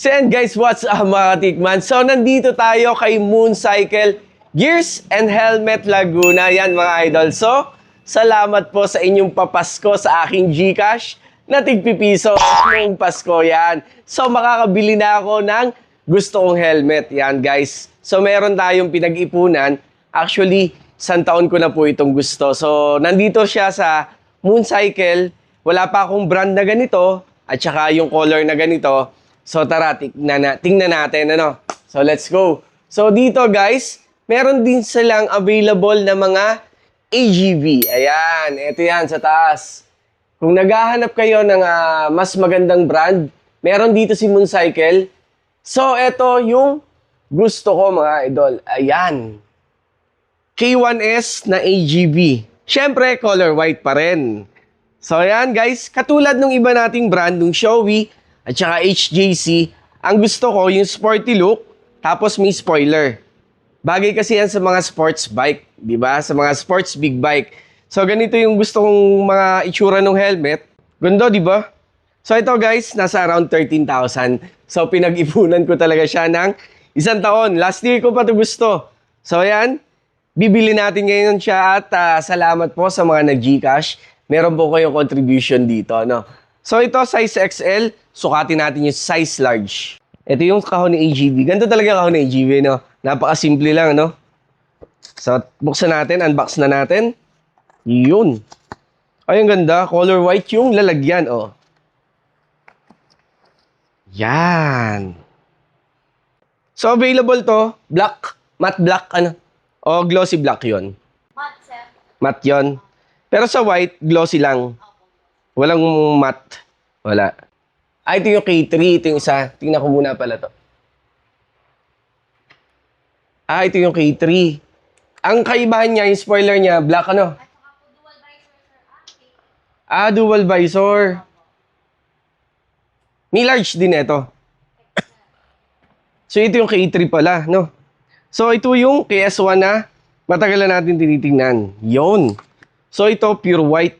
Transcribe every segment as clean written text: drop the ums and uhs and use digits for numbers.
So and guys, what's up mga katikman? So nandito tayo kay Mooncycle Gears and Helmet Laguna. Yan mga idol. So, salamat po sa inyong papasko sa aking GCash na tigpipiso ngayong Pasko yan. So makakabili na ako ng gusto kong helmet. Yan guys. So meron tayong pinag-ipunan. Actually, 1 taon ko na po itong gusto. So nandito siya sa Mooncycle. Wala pa akong brand na ganito at saka yung color na ganito. So tara, tingnan natin ano. So let's go. So dito guys, meron din silang available na mga AGV. Ayan, ito yan sa taas. Kung naghahanap kayo ng mas magandang brand, meron dito si Mooncycle. So ito yung gusto ko mga idol. Ayan. K1S na AGV. Siyempre, color white pa rin. So ayan guys, katulad nung iba nating brand, nung Shoei, at saka HJC, ang gusto ko yung sporty look, tapos may spoiler. Bagay kasi yan sa mga sports bike, di ba? Sa mga sports big bike. So ganito yung gusto kong mga itsura ng helmet. Ganda, di ba? So ito guys, nasa around 13,000. So pinag-ipunan ko talaga siya ng 1 taon. Last year ko pa ito gusto. So ayan, bibili natin ngayon siya at salamat po sa mga nag-Gcash. Meron po kayong contribution dito, no? So ito, size XL. Sukatin natin yung size large. Ito yung kahon ni AGV. Ganito talaga yung kahon ni AGV, no? Napaka-simple lang, no? So, buksan natin. Unbox na natin. Yun. Ay, ang ganda. Color white yung lalagyan, oh. Yan. So, available to. Black. Matte black, ano? O, glossy black yon. Matte, sir. Matte yon. Pero sa white, glossy lang. Walang matte. Wala. Ito yung K3. Ito yung isa. Tingnan ko muna pala to. Ito yung K3. Ang kaibahan niya, yung spoiler niya, black ano? At saka po dual visor, sir. Dual visor. May large din ito. So, ito yung K3 pala, no? So, ito yung KS1 na matagal na natin tinitingnan. Yun. So, ito pure white.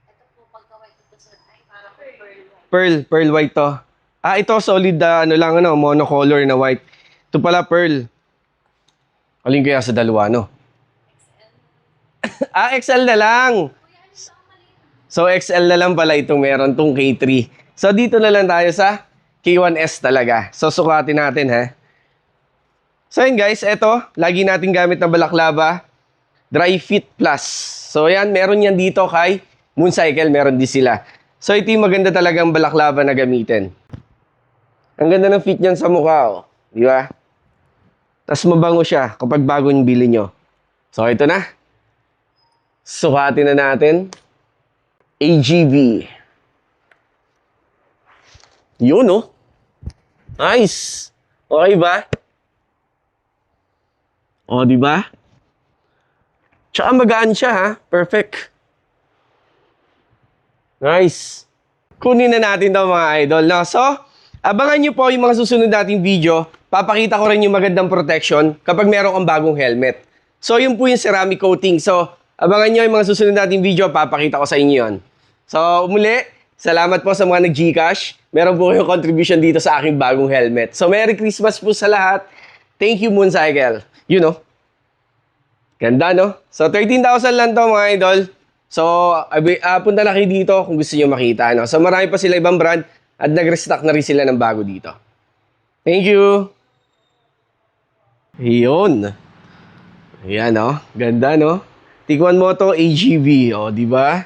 Ito po, pagka-white ito, sir, ay para po Pearl white to. Ito solid ano lang ano, monocolor na white. Ito pala pearl. Alin kaya sa dalawa, no? XL na lang. So XL na lang pala itong meron tong K3. So dito na lang tayo sa K1S talaga. So sukatin natin ha. So yun guys, eto, lagi natin gamit na balaklava, Dry Fit Plus. So yan, meron yan dito kay Mooncycle, meron din sila. So ito yung maganda talagang balaklava na gamitin. Ang ganda ng fit niyan sa mukha, oh. Di ba? Tapos mabango siya kapag bago yung bili nyo. So ito na. Sukatin na natin. AGV. Yun, oh. Nice. Okay ba? O, di ba? Tsaka magaan siya, ha? Perfect. Nice. Kunin na natin ito mga idol. No? So, abangan nyo po yung mga susunod nating video. Papakita ko rin yung magandang protection kapag meron kang bagong helmet. So, yun po yung ceramic coating. So, abangan nyo yung mga susunod nating video. Papakita ko sa inyo yun. So, muli, salamat po sa mga nag-Gcash. Meron po yung contribution dito sa aking bagong helmet. So, Merry Christmas po sa lahat. Thank you, Mooncycle. You know. Ganda, no? So, 13,000 lang to mga idol. So, punta na kayo dito kung gusto nyo makita. No? So, marami pa sila ibang brand at nag-restock na rin sila ng bago dito. Thank you! Yun. Ayan, no? Ganda, no? Tikman mo to, AGV. O, di ba?